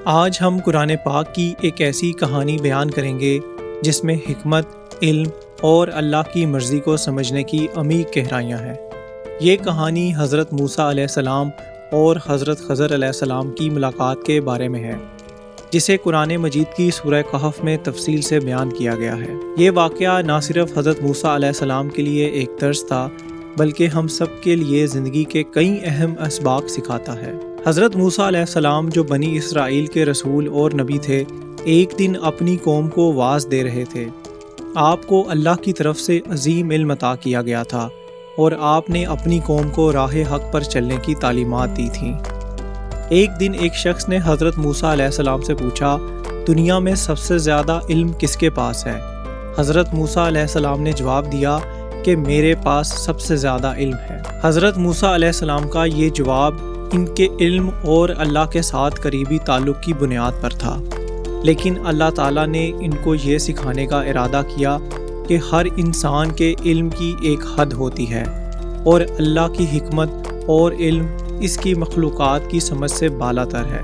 آج ہم قرآن پاک کی ایک ایسی کہانی بیان کریں گے جس میں حکمت، علم اور اللہ کی مرضی کو سمجھنے کی عمیق گہرائیاں ہیں۔ یہ کہانی حضرت موسیٰ علیہ السلام اور حضرت خضر علیہ السلام کی ملاقات کے بارے میں ہے، جسے قرآن مجید کی سورہ کہف میں تفصیل سے بیان کیا گیا ہے۔ یہ واقعہ نہ صرف حضرت موسیٰ علیہ السلام کے لیے ایک درس تھا، بلکہ ہم سب کے لیے زندگی کے کئی اہم اسباق سکھاتا ہے۔ حضرت موسیٰ علیہ السلام جو بنی اسرائیل کے رسول اور نبی تھے، ایک دن اپنی قوم کو واعظ دے رہے تھے۔ آپ کو اللہ کی طرف سے عظیم علم عطا کیا گیا تھا اور آپ نے اپنی قوم کو راہ حق پر چلنے کی تعلیمات دی تھیں۔ ایک دن ایک شخص نے حضرت موسیٰ علیہ السلام سے پوچھا، دنیا میں سب سے زیادہ علم کس کے پاس ہے؟ حضرت موسیٰ علیہ السلام نے جواب دیا کہ میرے پاس سب سے زیادہ علم ہے۔ حضرت موسیٰ علیہ السلام کا یہ جواب ان کے علم اور اللہ کے ساتھ قریبی تعلق کی بنیاد پر تھا، لیکن اللہ تعالیٰ نے ان کو یہ سکھانے کا ارادہ کیا کہ ہر انسان کے علم کی ایک حد ہوتی ہے اور اللہ کی حکمت اور علم اس کی مخلوقات کی سمجھ سے بالا تر ہے۔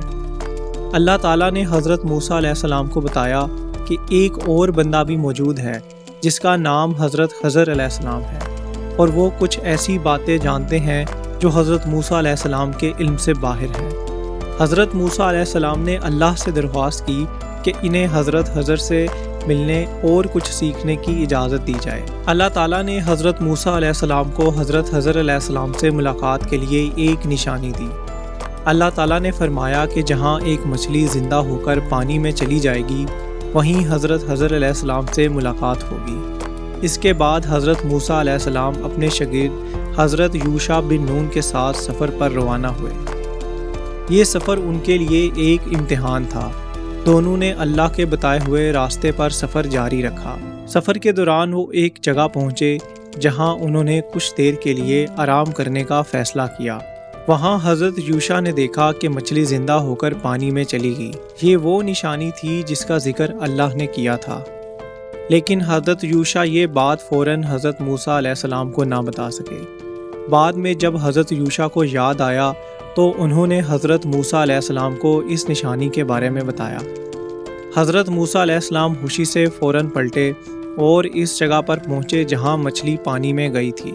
اللہ تعالیٰ نے حضرت موسیٰ علیہ السلام کو بتایا کہ ایک اور بندہ بھی موجود ہے جس کا نام حضرت خضر علیہ السلام ہے، اور وہ کچھ ایسی باتیں جانتے ہیں جو حضرت موسیٰ علیہ السلام کے علم سے باہر ہے۔ حضرت موسیٰ علیہ السلام نے اللہ سے درخواست کی کہ انہیں حضرت خضر سے ملنے اور کچھ سیکھنے کی اجازت دی جائے۔ اللہ تعالیٰ نے حضرت موسیٰ علیہ السلام کو حضرت خضر علیہ السلام سے ملاقات کے لیے ایک نشانی دی۔ اللہ تعالیٰ نے فرمایا کہ جہاں ایک مچھلی زندہ ہو کر پانی میں چلی جائے گی، وہیں حضرت خضر علیہ السلام سے ملاقات ہوگی۔ اس کے بعد حضرت موسیٰ علیہ السلام اپنے شاگرد حضرت یوشع بن نون کے ساتھ سفر پر روانہ ہوئے۔ یہ سفر ان کے لیے ایک امتحان تھا۔ دونوں نے اللہ کے بتائے ہوئے راستے پر سفر جاری رکھا۔ سفر کے دوران وہ ایک جگہ پہنچے جہاں انہوں نے کچھ دیر کے لیے آرام کرنے کا فیصلہ کیا۔ وہاں حضرت یوشع نے دیکھا کہ مچھلی زندہ ہو کر پانی میں چلی گئی۔ یہ وہ نشانی تھی جس کا ذکر اللہ نے کیا تھا، لیکن حضرت یوشع یہ بات فوراً حضرت موسیٰ علیہ السلام کو نہ بتا سکے۔ بعد میں جب حضرت یوشع کو یاد آیا تو انہوں نے حضرت موسیٰ علیہ السلام کو اس نشانی کے بارے میں بتایا۔ حضرت موسیٰ علیہ السلام خوشی سے فوراً پلٹے اور اس جگہ پر پہنچے جہاں مچھلی پانی میں گئی تھی،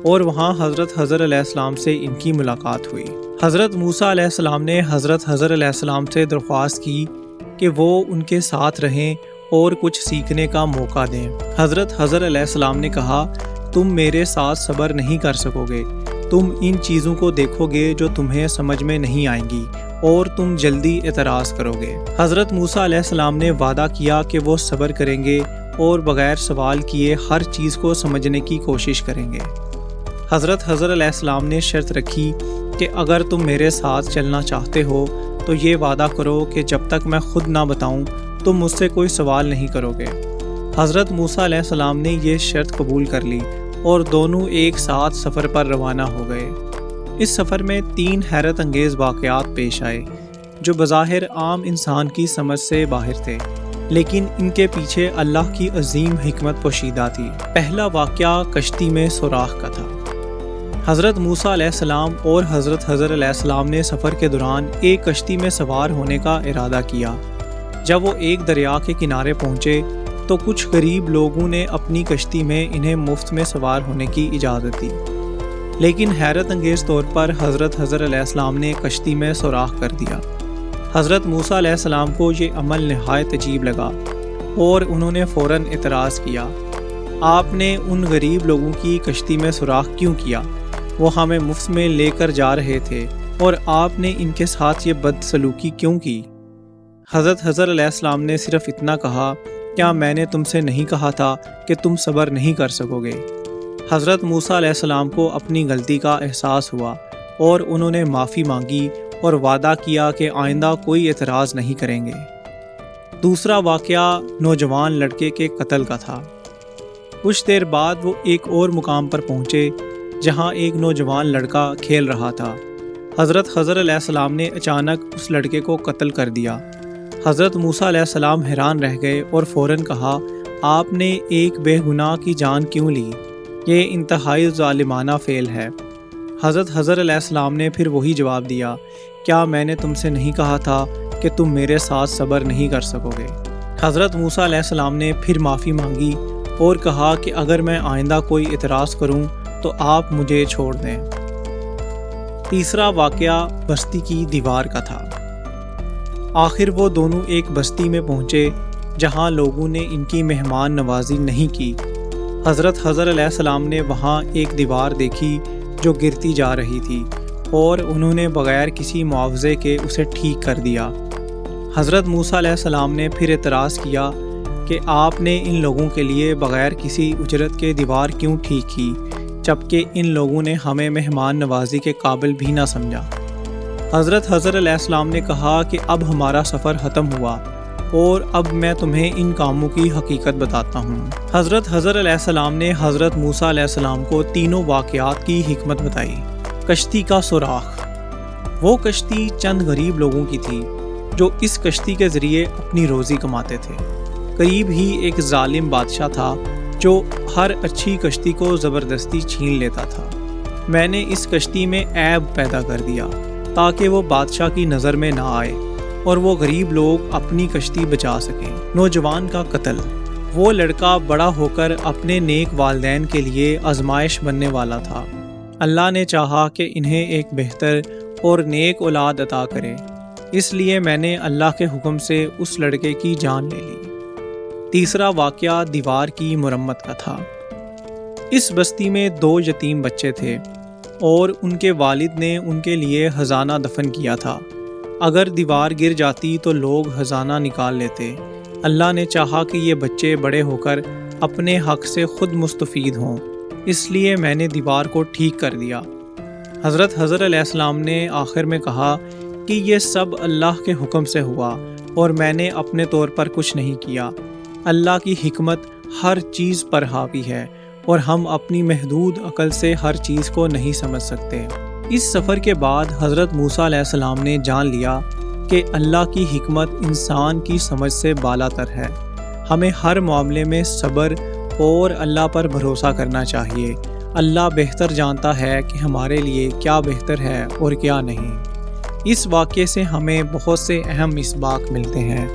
اور وہاں حضرت خضر علیہ السلام سے ان کی ملاقات ہوئی۔ حضرت موسیٰ علیہ السلام نے حضرت خضر علیہ السلام سے درخواست کی کہ وہ ان کے ساتھ رہیں اور کچھ سیکھنے کا موقع دیں۔ حضرت خضر علیہ السلام نے کہا، تم میرے ساتھ صبر نہیں کر سکو گے، تم ان چیزوں کو دیکھو گے جو تمہیں سمجھ میں نہیں آئیں گی اور تم جلدی اعتراض کرو گے۔ حضرت موسیٰ علیہ السلام نے وعدہ کیا کہ وہ صبر کریں گے اور بغیر سوال کیے ہر چیز کو سمجھنے کی کوشش کریں گے۔ حضرت خضر علیہ السلام نے شرط رکھی کہ اگر تم میرے ساتھ چلنا چاہتے ہو تو یہ وعدہ کرو کہ جب تک میں خود نہ بتاؤں تم مجھ سے کوئی سوال نہیں کرو گے۔ حضرت موسیٰ علیہ السلام نے یہ شرط قبول کر لی اور دونوں ایک ساتھ سفر پر روانہ ہو گئے۔ اس سفر میں 3 حیرت انگیز واقعات پیش آئے جو بظاہر عام انسان کی سمجھ سے باہر تھے، لیکن ان کے پیچھے اللہ کی عظیم حکمت پوشیدہ تھی۔ پہلا واقعہ کشتی میں سوراخ کا تھا۔ حضرت موسیٰ علیہ السلام اور حضرت خضر علیہ السلام نے سفر کے دوران ایک کشتی میں سوار ہونے کا ارادہ کیا۔ جب وہ ایک دریا کے کنارے پہنچے تو کچھ غریب لوگوں نے اپنی کشتی میں انہیں مفت میں سوار ہونے کی اجازت دی، لیکن حیرت انگیز طور پر حضرت خضر علیہ السلام نے کشتی میں سوراخ کر دیا۔ حضرت موسیٰ علیہ السلام کو یہ عمل نہایت عجیب لگا اور انہوں نے فوراً اعتراض کیا، آپ نے ان غریب لوگوں کی کشتی میں سوراخ کیوں کیا؟ وہ ہمیں مفت میں لے کر جا رہے تھے اور آپ نے ان کے ساتھ یہ بدسلوکی کیوں کی؟ حضرت خضر علیہ السلام نے صرف اتنا کہا، کیا میں نے تم سے نہیں کہا تھا کہ تم صبر نہیں کر سکو گے؟ حضرت موسیٰ علیہ السلام کو اپنی غلطی کا احساس ہوا اور انہوں نے معافی مانگی اور وعدہ کیا کہ آئندہ کوئی اعتراض نہیں کریں گے۔ دوسرا واقعہ نوجوان لڑکے کے قتل کا تھا۔ کچھ دیر بعد وہ ایک اور مقام پر پہنچے جہاں ایک نوجوان لڑکا کھیل رہا تھا۔ حضرت خضر علیہ السلام نے اچانک اس لڑکے کو قتل کر دیا۔ حضرت موسیٰ علیہ السلام حیران رہ گئے اور فوراً کہا، آپ نے ایک بے گناہ کی جان کیوں لی؟ یہ انتہائی ظالمانہ فعل ہے۔ حضرت خضر علیہ السلام نے پھر وہی جواب دیا، کیا میں نے تم سے نہیں کہا تھا کہ تم میرے ساتھ صبر نہیں کر سکو گے۔ حضرت موسیٰ علیہ السلام نے پھر معافی مانگی اور کہا کہ اگر میں آئندہ کوئی اعتراض کروں تو آپ مجھے چھوڑ دیں۔ تیسرا واقعہ بستی کی دیوار کا تھا۔ آخر وہ دونوں ایک بستی میں پہنچے جہاں لوگوں نے ان کی مہمان نوازی نہیں کی۔ حضرت خضر علیہ السلام نے وہاں ایک دیوار دیکھی جو گرتی جا رہی تھی اور انہوں نے بغیر کسی معاوضے کے اسے ٹھیک کر دیا۔ حضرت موسیٰ علیہ السلام نے پھر اعتراض کیا کہ آپ نے ان لوگوں کے لیے بغیر کسی اجرت کے دیوار کیوں ٹھیک کی، جبکہ ان لوگوں نے ہمیں مہمان نوازی کے قابل بھی نہ سمجھا۔ حضرت خضر علیہ السلام نے کہا کہ اب ہمارا سفر ختم ہوا اور اب میں تمہیں ان کاموں کی حقیقت بتاتا ہوں۔ حضرت خضر علیہ السلام نے حضرت موسیٰ علیہ السلام کو تینوں واقعات کی حکمت بتائی۔ کشتی کا سوراخ۔ وہ کشتی چند غریب لوگوں کی تھی جو اس کشتی کے ذریعے اپنی روزی کماتے تھے۔ قریب ہی ایک ظالم بادشاہ تھا جو ہر اچھی کشتی کو زبردستی چھین لیتا تھا۔ میں نے اس کشتی میں عیب پیدا کر دیا تاکہ وہ بادشاہ کی نظر میں نہ آئے اور وہ غریب لوگ اپنی کشتی بچا سکیں۔ نوجوان کا قتل۔ وہ لڑکا بڑا ہو کر اپنے نیک والدین کے لیے آزمائش بننے والا تھا۔ اللہ نے چاہا کہ انہیں ایک بہتر اور نیک اولاد عطا کرے، اس لیے میں نے اللہ کے حکم سے اس لڑکے کی جان لے لی۔ تیسرا واقعہ دیوار کی مرمت کا تھا۔ اس بستی میں 2 یتیم بچے تھے اور ان کے والد نے ان کے لیے خزانہ دفن کیا تھا۔ اگر دیوار گر جاتی تو لوگ خزانہ نکال لیتے۔ اللہ نے چاہا کہ یہ بچے بڑے ہو کر اپنے حق سے خود مستفید ہوں، اس لیے میں نے دیوار کو ٹھیک کر دیا۔ حضرت خضر علیہ السلام نے آخر میں کہا کہ یہ سب اللہ کے حکم سے ہوا اور میں نے اپنے طور پر کچھ نہیں کیا۔ اللہ کی حکمت ہر چیز پر حاوی ہے اور ہم اپنی محدود عقل سے ہر چیز کو نہیں سمجھ سکتے۔ اس سفر کے بعد حضرت موسیٰ علیہ السلام نے جان لیا کہ اللہ کی حکمت انسان کی سمجھ سے بالا تر ہے۔ ہمیں ہر معاملے میں صبر اور اللہ پر بھروسہ کرنا چاہیے۔ اللہ بہتر جانتا ہے کہ ہمارے لیے کیا بہتر ہے اور کیا نہیں۔ اس واقعے سے ہمیں بہت سے اہم اسباق ملتے ہیں۔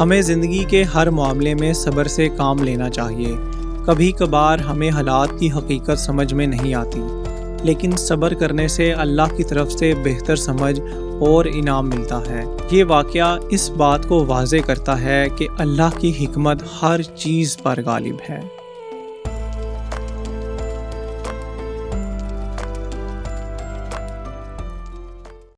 ہمیں زندگی کے ہر معاملے میں صبر سے کام لینا چاہیے۔ کبھی کبھار ہمیں حالات کی حقیقت سمجھ میں نہیں آتی، لیکن صبر کرنے سے اللہ کی طرف سے بہتر سمجھ اور انعام ملتا ہے۔ یہ واقعہ اس بات کو واضح کرتا ہے کہ اللہ کی حکمت ہر چیز پر غالب ہے۔